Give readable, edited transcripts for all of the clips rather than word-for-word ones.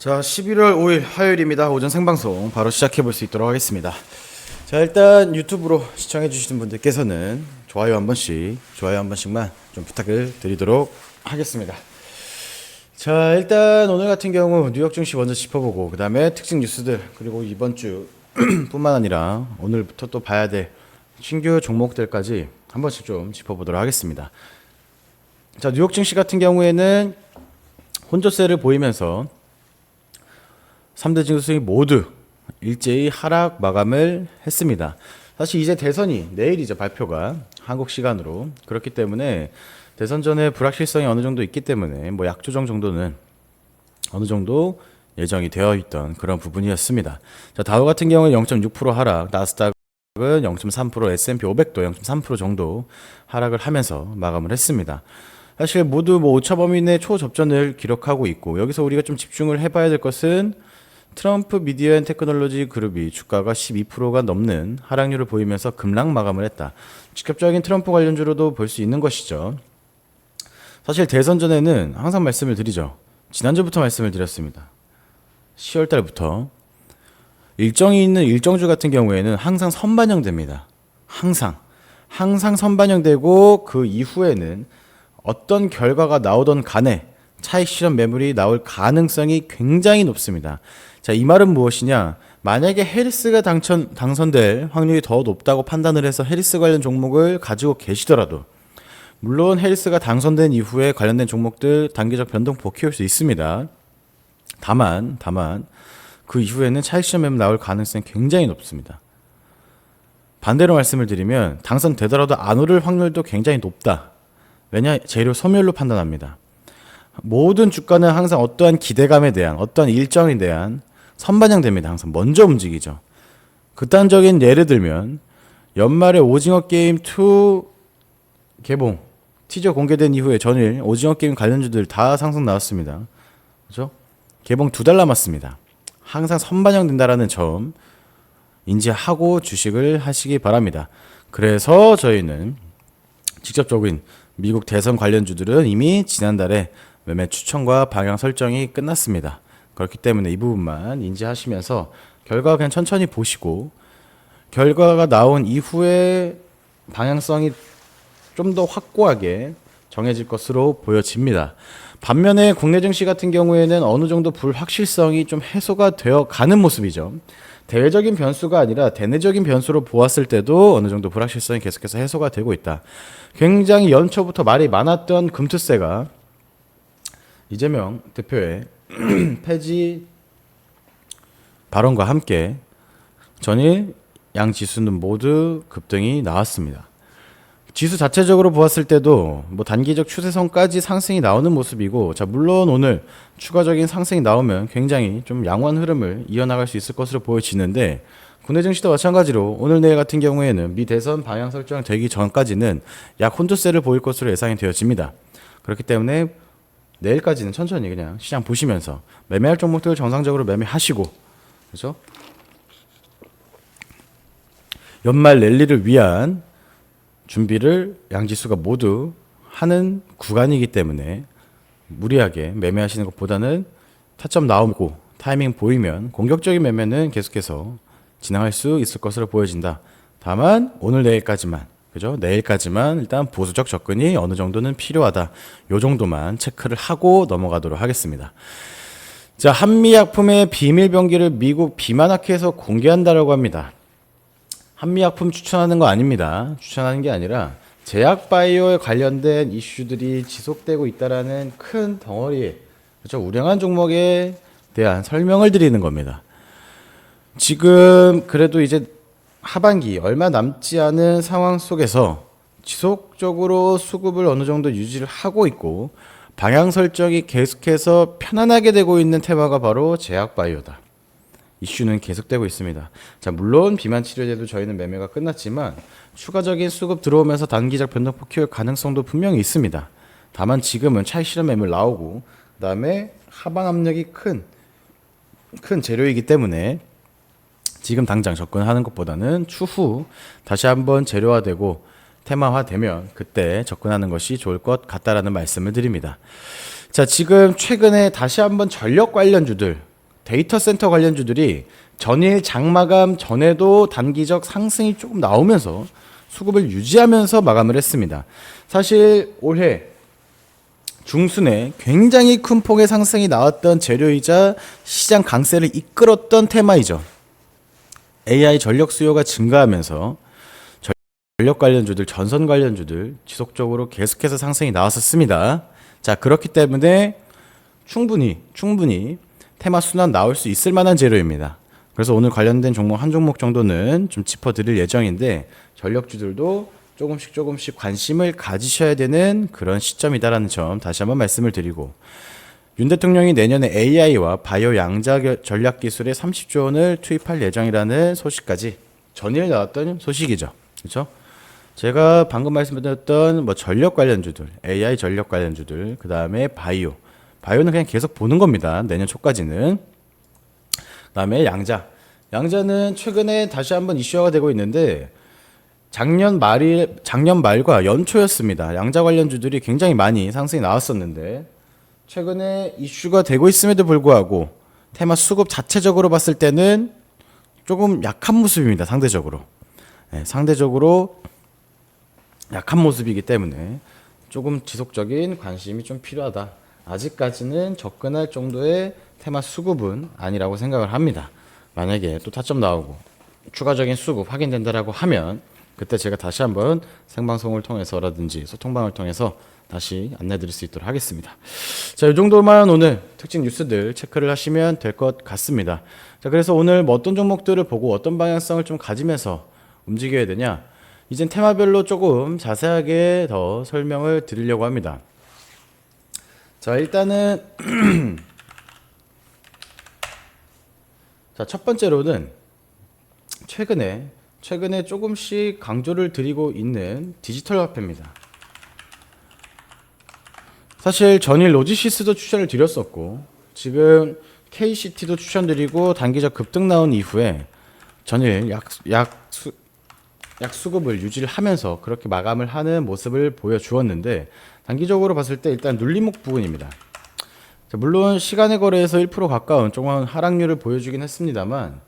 자, 11월 5일 화요일입니다. 오전 생방송 바로 시작해 볼 수 있도록 하겠습니다. 자, 일단 유튜브로 시청해 주시는 분들께서는 좋아요 한 번씩만 좀 부탁을 드리도록 하겠습니다. 자, 일단 오늘 같은 경우 뉴욕 증시 먼저 짚어보고 그 다음에 특징 뉴스들, 그리고 이번 주 뿐만 아니라 오늘부터 또 봐야 될 신규 종목들까지 한 번씩 좀 짚어보도록 하겠습니다. 자, 뉴욕 증시 같은 경우에는 혼조세를 보이면서 3대 지수이 모두 일제히 하락 마감을 했습니다. 사실 이제 대선이 내일이죠, 발표가 한국 시간으로. 그렇기 때문에 대선 전에 불확실성이 어느 정도 있기 때문에 뭐 약조정 정도는 어느 정도 예정이 되어 있던 그런 부분이었습니다. 자, 다우 같은 경우는 0.6% 하락, 나스닥은 0.3%, S&P 500도 0.3% 정도 하락을 하면서 마감을 했습니다. 사실 모두 뭐 오차 범위 내 초접전을 기록하고 있고, 여기서 우리가 좀 집중을 해봐야 될 것은 트럼프 미디어 앤 테크놀로지 그룹이 주가가 12%가 넘는 하락률을 보이면서 급락 마감을 했다. 직접적인 트럼프 관련주로도 볼 수 있는 것이죠. 사실 대선 전에는 항상 말씀을 드리죠. 지난주부터 말씀을 드렸습니다. 10월 달부터 일정이 있는 일정주 같은 경우에는 항상 선반영됩니다. 항상 선반영되고 그 이후에는 어떤 결과가 나오던 간에 차익 실현 매물이 나올 가능성이 굉장히 높습니다. 자, 이 말은 무엇이냐? 만약에 해리스가 당선될 확률이 더 높다고 판단을 해서 해리스 관련 종목을 가지고 계시더라도, 물론 해리스가 당선된 이후에 관련된 종목들 단기적 변동폭 키울 수 있습니다. 다만 그 이후에는 차익 실현 매물 나올 가능성이 굉장히 높습니다. 반대로 말씀을 드리면 당선되더라도 안 오를 확률도 굉장히 높다. 왜냐? 재료 소멸로 판단합니다. 모든 주가는 항상 어떠한 기대감에 대한, 어떠한 일정에 대한 선반영됩니다. 항상 먼저 움직이죠. 극단적인 예를 들면 연말에 오징어 게임 2 개봉 티저 공개된 이후에 전일 오징어 게임 관련주들 다 상승 나왔습니다. 그렇죠? 개봉 2달 남았습니다. 항상 선반영된다라는 점 인지하고 주식을 하시기 바랍니다. 그래서 저희는 직접적인 미국 대선 관련주들은 이미 지난달에 매매 추천과 방향 설정이 끝났습니다. 그렇기 때문에 이 부분만 인지하시면서 결과 그냥 천천히 보시고, 결과가 나온 이후에 방향성이 좀 더 확고하게 정해질 것으로 보여집니다. 반면에 국내 증시 같은 경우에는 어느 정도 불확실성이 좀 해소가 되어 가는 모습이죠. 대외적인 변수가 아니라 대내적인 변수로 보았을 때도 어느 정도 불확실성이 계속해서 해소가 되고 있다. 굉장히 연초부터 말이 많았던 금투세가 이재명 대표의 폐지 발언과 함께 전일 양 지수는 모두 급등이 나왔습니다. 지수 자체적으로 보았을 때도 뭐 단기적 추세선까지 상승이 나오는 모습이고, 자, 물론 오늘 추가적인 상승이 나오면 굉장히 좀 양호한 흐름을 이어나갈 수 있을 것으로 보여지는데, 국내 증시도 마찬가지로 오늘 내일 같은 경우에는 미 대선 방향 설정되기 전까지는 약 혼조세를 보일 것으로 예상이 되어집니다. 그렇기 때문에 내일까지는 천천히 그냥 시장 보시면서 매매할 종목들을 정상적으로 매매하시고, 그렇죠? 연말 랠리를 위한 준비를 양지수가 모두 하는 구간이기 때문에 무리하게 매매하시는 것보다는 타점 나오고 타이밍 보이면 공격적인 매매는 계속해서 진행할 수 있을 것으로 보여진다. 다만 오늘 내일까지만, 그죠? 내일까지만 일단 보수적 접근이 어느 정도는 필요하다. 요 정도만 체크를 하고 넘어가도록 하겠습니다. 자, 한미약품의 비밀병기를 미국 비만학회에서 공개한다라고 합니다. 한미약품 추천하는 거 아닙니다. 추천하는 게 아니라 제약바이오에 관련된 이슈들이 지속되고 있다라는 큰 덩어리, 그렇죠? 우량한 종목에 대한 설명을 드리는 겁니다. 지금 그래도 이제 하반기 얼마 남지 않은 상황 속에서 지속적으로 수급을 어느 정도 유지를 하고 있고, 방향 설정이 계속해서 편안하게 되고 있는 테마가 바로 제약바이오다. 이슈는 계속되고 있습니다. 자, 물론 비만 치료제도 저희는 매매가 끝났지만 추가적인 수급 들어오면서 단기적 변동폭 키울 가능성도 분명히 있습니다. 다만 지금은 차익 실현 매물 나오고, 그다음에 하방 압력이 큰 재료이기 때문에 지금 당장 접근하는 것보다는 추후 다시 한번 재료화되고 테마화되면 그때 접근하는 것이 좋을 것 같다라는 말씀을 드립니다. 자, 지금 최근에 다시 한번 전력 관련주들, 데이터 센터 관련주들이 전일 장마감 전에도 단기적 상승이 조금 나오면서 수급을 유지하면서 마감을 했습니다. 사실 올해 중순에 굉장히 큰 폭의 상승이 나왔던 재료이자 시장 강세를 이끌었던 테마이죠. AI 전력 수요가 증가하면서 전력 관련주들, 전선 관련주들 지속적으로 계속해서 상승이 나왔었습니다. 자, 그렇기 때문에 충분히 테마 순환 나올 수 있을 만한 재료입니다. 그래서 오늘 관련된 종목 한 종목 정도는 좀 짚어드릴 예정인데, 전력주들도 조금씩 관심을 가지셔야 되는 그런 시점이다라는 점 다시 한번 말씀을 드리고, 윤 대통령이 내년에 AI와 바이오 양자 전략 기술에 30조 원을 투입할 예정이라는 소식까지 전일 나왔던 소식이죠. 그렇죠? 제가 방금 말씀드렸던 뭐 전력 관련주들, AI 전력 관련주들, 그 다음에 바이오는 그냥 계속 보는 겁니다. 내년 초까지는. 그 다음에 양자는 최근에 다시 한번 이슈화가 되고 있는데, 작년 말과 연초였습니다. 양자 관련주들이 굉장히 많이 상승이 나왔었는데, 최근에 이슈가 되고 있음에도 불구하고 테마 수급 자체적으로 봤을 때는 조금 약한 모습입니다. 상대적으로. 네, 상대적으로 약한 모습이기 때문에 조금 지속적인 관심이 좀 필요하다. 아직까지는 접근할 정도의 테마 수급은 아니라고 생각을 합니다. 만약에 또 타점 나오고 추가적인 수급 확인된다라고 하면 그때 제가 다시 한번 생방송을 통해서라든지 소통방을 통해서 다시 안내 드릴 수 있도록 하겠습니다. 자, 이 정도만 오늘 특징 뉴스들 체크를 하시면 될 것 같습니다. 자, 그래서 오늘 뭐 어떤 종목들을 보고 어떤 방향성을 좀 가지면서 움직여야 되냐, 이젠 테마별로 조금 자세하게 더 설명을 드리려고 합니다. 자, 일단은 자, 첫 번째로는 최근에 조금씩 강조를 드리고 있는 디지털 화폐입니다. 사실 전일 로지시스도 추천을 드렸었고, 지금 KCT도 추천드리고 단기적 급등 나온 이후에 전일 약 수급을 유지를 하면서 그렇게 마감을 하는 모습을 보여주었는데, 단기적으로 봤을 때 일단 눌림목 부분입니다. 자, 물론 시간의 거래에서 1% 가까운 조그만 하락률을 보여주긴 했습니다만,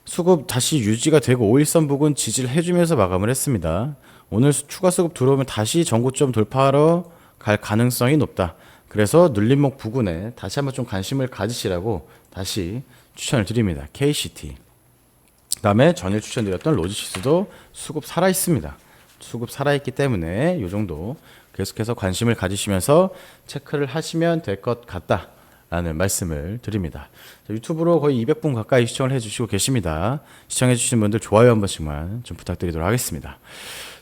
수급 다시 유지가 되고 5일선 부근 지지를 해주면서 마감을 했습니다. 오늘 추가 수급 들어오면 다시 전고점 돌파하러 갈 가능성이 높다. 그래서 눌림목 부근에 다시 한번 좀 관심을 가지시라고 다시 추천을 드립니다. KCT. 그 다음에 전일 추천드렸던 로지시스도 수급 살아있습니다. 수급 살아있기 때문에 이 정도 계속해서 관심을 가지시면서 체크를 하시면 될 것 같다 라는 말씀을 드립니다. 유튜브로 거의 200분 가까이 시청을 해주시고 계십니다. 시청해주시는 분들 좋아요 한 번씩만 좀 부탁드리도록 하겠습니다.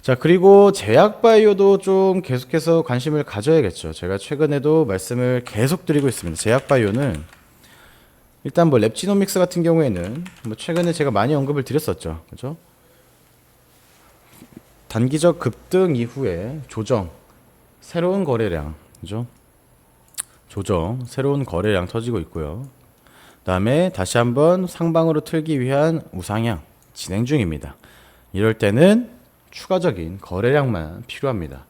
자, 그리고 제약바이오도 좀 계속해서 관심을 가져야겠죠. 제가 최근에도 말씀을 계속 드리고 있습니다. 제약바이오는 일단 뭐 랩지노믹스 같은 경우에는 뭐 최근에 제가 많이 언급을 드렸었죠. 그죠? 단기적 급등 이후에 조정, 새로운 거래량, 그죠? 새로운 거래량 터지고 있고요. 그다음에 다시 한번 상방으로 틀기 위한 우상향 진행 중입니다. 이럴 때는 추가적인 거래량만 필요합니다.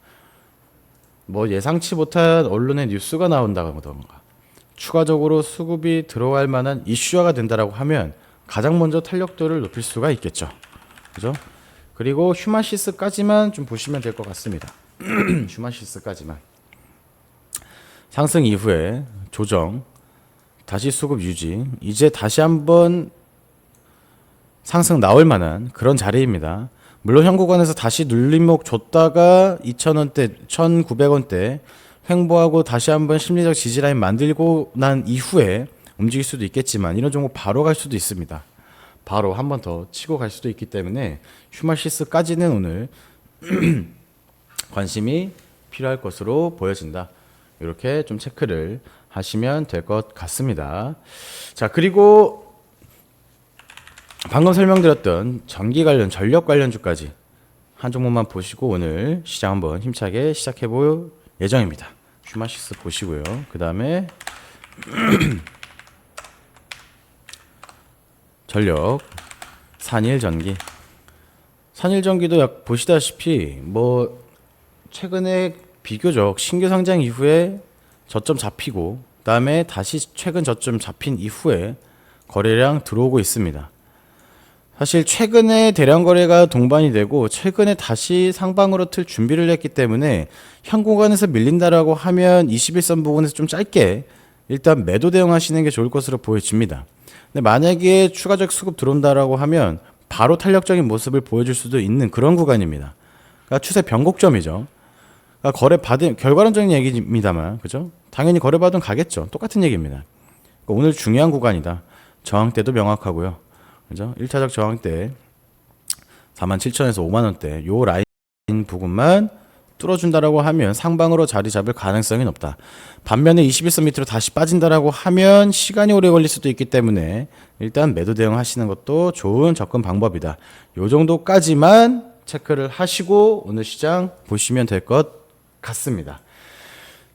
뭐 예상치 못한 언론의 뉴스가 나온다던가 추가적으로 수급이 들어갈 만한 이슈화가 된다라고 하면 가장 먼저 탄력도를 높일 수가 있겠죠. 그죠? 그리고 휴마시스까지만 좀 보시면 될 것 같습니다. 휴마시스까지만. 상승 이후에 조정, 다시 수급 유지, 이제 다시 한번 상승 나올 만한 그런 자리입니다. 물론 현 구간에서 다시 눌림목 줬다가 2,000원대, 1,900원대 횡보하고 다시 한번 심리적 지지라인 만들고 난 이후에 움직일 수도 있겠지만, 이런 종목 바로 갈 수도 있습니다. 바로 한 번 더 치고 갈 수도 있기 때문에 휴마시스까지는 오늘 관심이 필요할 것으로 보여진다. 이렇게 좀 체크를 하시면 될 것 같습니다. 자, 그리고 방금 설명드렸던 전기 관련, 전력 관련주까지 한 종목만 보시고 오늘 시장 한번 힘차게 시작해 볼 예정입니다. 휴마시스 보시고요. 그 다음에 전력, 산일전기. 산일전기도 보시다시피 뭐 최근에 비교적 신규 상장 이후에 저점 잡히고 그다음에 다시 최근 저점 잡힌 이후에 거래량 들어오고 있습니다. 사실 최근에 대량 거래가 동반이 되고 최근에 다시 상방으로 틀 준비를 했기 때문에 현 구간에서 밀린다라고 하면 21선 부근에서 좀 짧게 일단 매도 대응하시는 게 좋을 것으로 보여집니다. 근데 만약에 추가적 수급 들어온다라고 하면 바로 탄력적인 모습을 보여줄 수도 있는 그런 구간입니다. 그러니까 추세 변곡점이죠. 그러니까 거래 받은 결과론적인 얘기입니다만, 그죠? 당연히 거래 받으면 가겠죠. 똑같은 얘기입니다. 그러니까 오늘 중요한 구간이다. 저항대도 명확하고요. 그죠? 1차적 저항대 47,000에서 5만원대 요 라인 부분만 뚫어준다라고 하면 상방으로 자리 잡을 가능성이 높다. 반면에 21선 밑으로 다시 빠진다라고 하면 시간이 오래 걸릴 수도 있기 때문에 일단 매도 대응하시는 것도 좋은 접근 방법이다. 요 정도까지만 체크를 하시고 오늘 시장 보시면 될 것 같습니다.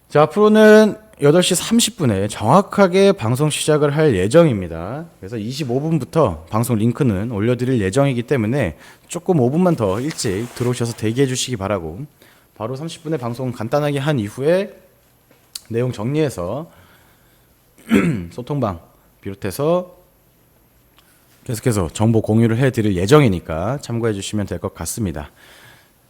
자, 앞으로는 8시 30분에 정확하게 방송 시작을 할 예정입니다. 그래서 25분부터 방송 링크는 올려드릴 예정이기 때문에 조금 5분만 더 일찍 들어오셔서 대기해 주시기 바라고, 바로 30분에 방송 간단하게 한 이후에 내용 정리해서 소통방 비롯해서 계속해서 정보 공유를 해드릴 예정이니까 참고해 주시면 될 것 같습니다.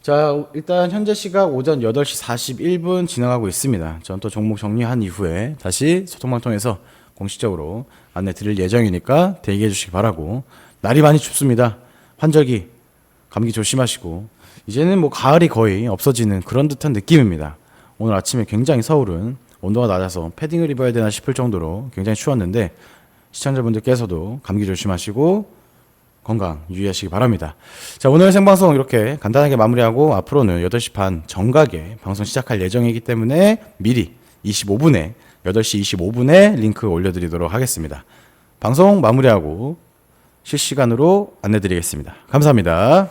자, 일단 현재 시각 오전 8시 41분 지나가고 있습니다. 전 또 종목 정리한 이후에 다시 소통방 통해서 공식적으로 안내 드릴 예정이니까 대기해 주시기 바라고, 날이 많이 춥습니다. 환절기, 감기 조심하시고 이제는 뭐 가을이 거의 없어지는 그런 듯한 느낌입니다. 오늘 아침에 굉장히 서울은 온도가 낮아서 패딩을 입어야 되나 싶을 정도로 굉장히 추웠는데 시청자분들께서도 감기 조심하시고 건강 유의하시기 바랍니다. 자, 오늘 생방송 이렇게 간단하게 마무리하고 앞으로는 8시 반 정각에 방송 시작할 예정이기 때문에 미리 25분에 8시 25분에 링크 올려드리도록 하겠습니다. 방송 마무리하고 실시간으로 안내드리겠습니다. 감사합니다.